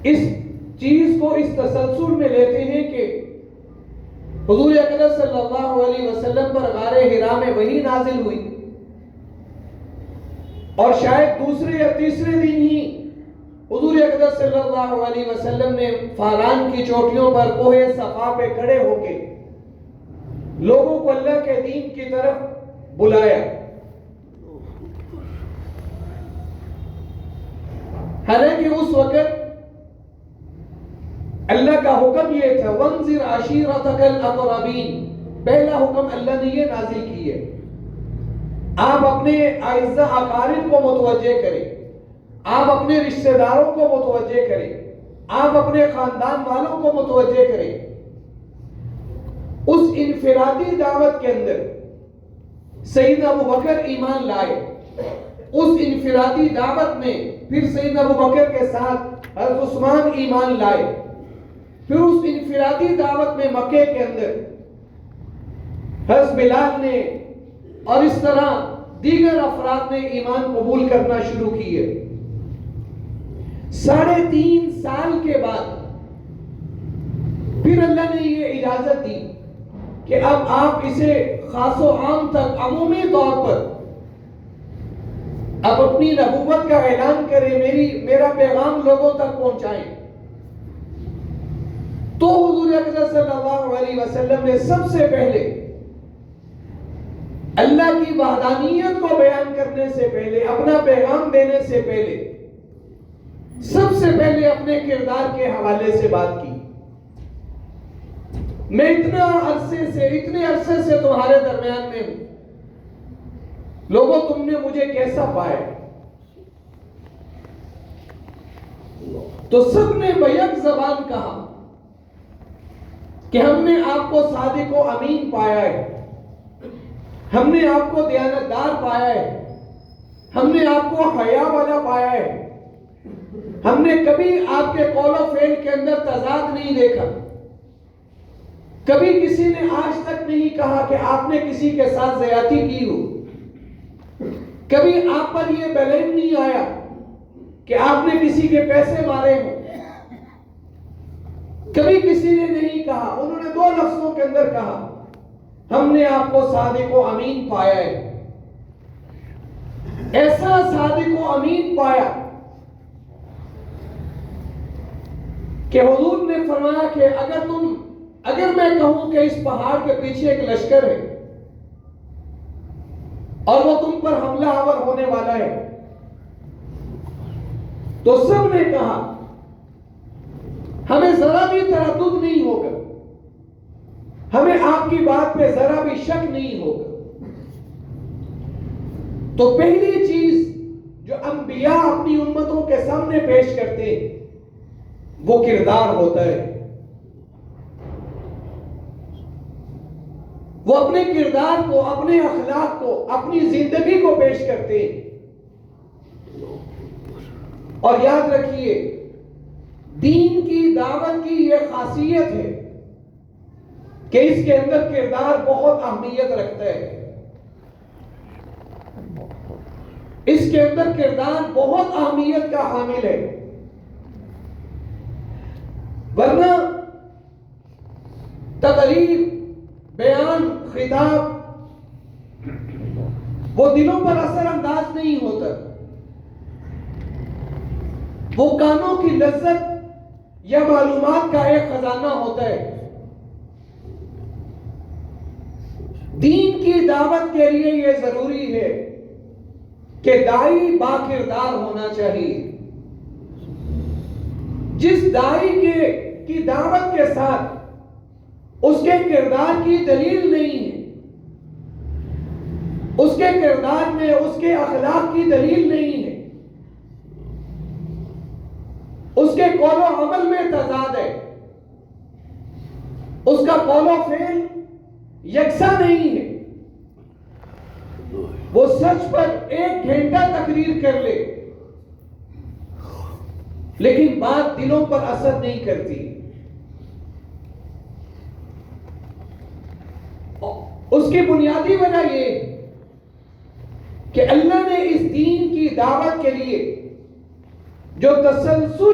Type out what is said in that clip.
اس چیز کو اس تسلسل میں لیتے ہیں کہ حضور اقدس صلی اللہ علیہ وسلم پر غار حرا میں وحی نازل ہوئی، اور شاید دوسرے یا تیسرے دن ہی حضور اقدس صلی اللہ علیہ وسلم نے فاران کی چوٹیوں پر کوہ صفا پہ کھڑے ہو کے لوگوں کو اللہ کے دین کی طرف بلایا۔ حالانکہ اس وقت اللہ کا حکم یہ تھا وَانذِرْ عَشِيرَتَكَ الْأَقْرَبِينَ، پہلا حکم اللہ نے یہ نازل کی ہے، آپ اپنے اعزاء اقارب کو متوجہ کریں، آپ اپنے رشتہ داروں کو متوجہ کریں، آپ اپنے خاندان والوں کو متوجہ کریں۔ اس انفرادی دعوت کے اندر سیدنا ابوبکر ایمان لائے، اس انفرادی دعوت میں پھر سیدنا ابوبکر کے ساتھ حضرت عثمان ایمان لائے، پھر اس انفرادی دعوت میں مکے کے اندر حضرت بلال نے اور اس طرح دیگر افراد نے ایمان قبول کرنا شروع کیے۔ 3.5 سال کے بعد پھر اللہ نے یہ اجازت دی کہ اب آپ اسے خاص و عام تک عمومی طور پر اب اپنی نبوت کا اعلان کریں، میرا پیغام لوگوں تک پہنچائیں۔ تو حضور اقدس صلی اللہ علیہ وسلم نے سب سے پہلے اللہ کی وحدانیت کو بیان کرنے سے پہلے، اپنا پیغام دینے سے پہلے، سب سے پہلے اپنے کردار کے حوالے سے بات کی۔ میں اتنے عرصے سے تمہارے درمیان میں ہوں، لوگوں تم نے مجھے کیسا پایا؟ تو سب نے بیک زبان کہا کہ ہم نے آپ کو صادق و امین پایا ہے، ہم نے آپ کو دیانتدار پایا ہے، ہم نے آپ کو حیا والا پایا ہے، ہم نے کبھی آپ کے قول و فعل کے اندر تضاد نہیں دیکھا، کبھی کسی نے آج تک نہیں کہا کہ آپ نے کسی کے ساتھ زیادتی کی ہو، کبھی آپ پر یہ بلیم نہیں آیا کہ آپ نے کسی کے پیسے مارے ہوں، کبھی کسی نے نہیں کہا۔ انہوں نے 2 لفظوں کے اندر کہا ہم نے آپ کو صادق و امین پایا ہے۔ ایسا صادق و امین پایا کہ حضور نے فرمایا کہ اگر میں کہوں کہ اس پہاڑ کے پیچھے ایک لشکر ہے اور وہ تم پر حملہ آور ہونے والا ہے، تو سب نے کہا ہمیں ذرا بھی تردد نہیں ہوگا، ہمیں آپ کی بات پہ ذرا بھی شک نہیں ہوگا۔ تو پہلی چیز جو انبیاء اپنی امتوں کے سامنے پیش کرتے ہیں وہ کردار ہوتا ہے۔ وہ اپنے کردار کو، اپنے اخلاق کو، اپنی زندگی کو پیش کرتے ہیں۔ اور یاد رکھیے دین کی دعوت کی یہ خاصیت ہے کہ اس کے اندر کردار بہت اہمیت رکھتا ہے، اس کے اندر کردار بہت اہمیت کا حامل ہے، ورنہ تقریر، بیان، خطاب وہ دلوں پر اثر انداز نہیں ہوتا، وہ کانوں کی لذت یا معلومات کا ایک خزانہ ہوتا ہے۔ دین کی دعوت کے لیے یہ ضروری ہے کہ داعی با کردار ہونا چاہیے۔ جس داعی کی دعوت کے ساتھ اس کے کردار کی دلیل نہیں ہے، اس کے کردار میں اس کے اخلاق کی دلیل نہیں ہے، اس کے قول و عمل میں تضاد ہے، اس کا قول و فعل یکساں نہیں ہے، وہ سچ پر 1 گھنٹہ تقریر کر لے لیکن بات دلوں پر اثر نہیں کرتی۔ اس کی بنیادی وجہ یہ کہ اللہ نے اس دین کی دعوت کے لیے جو تسلسل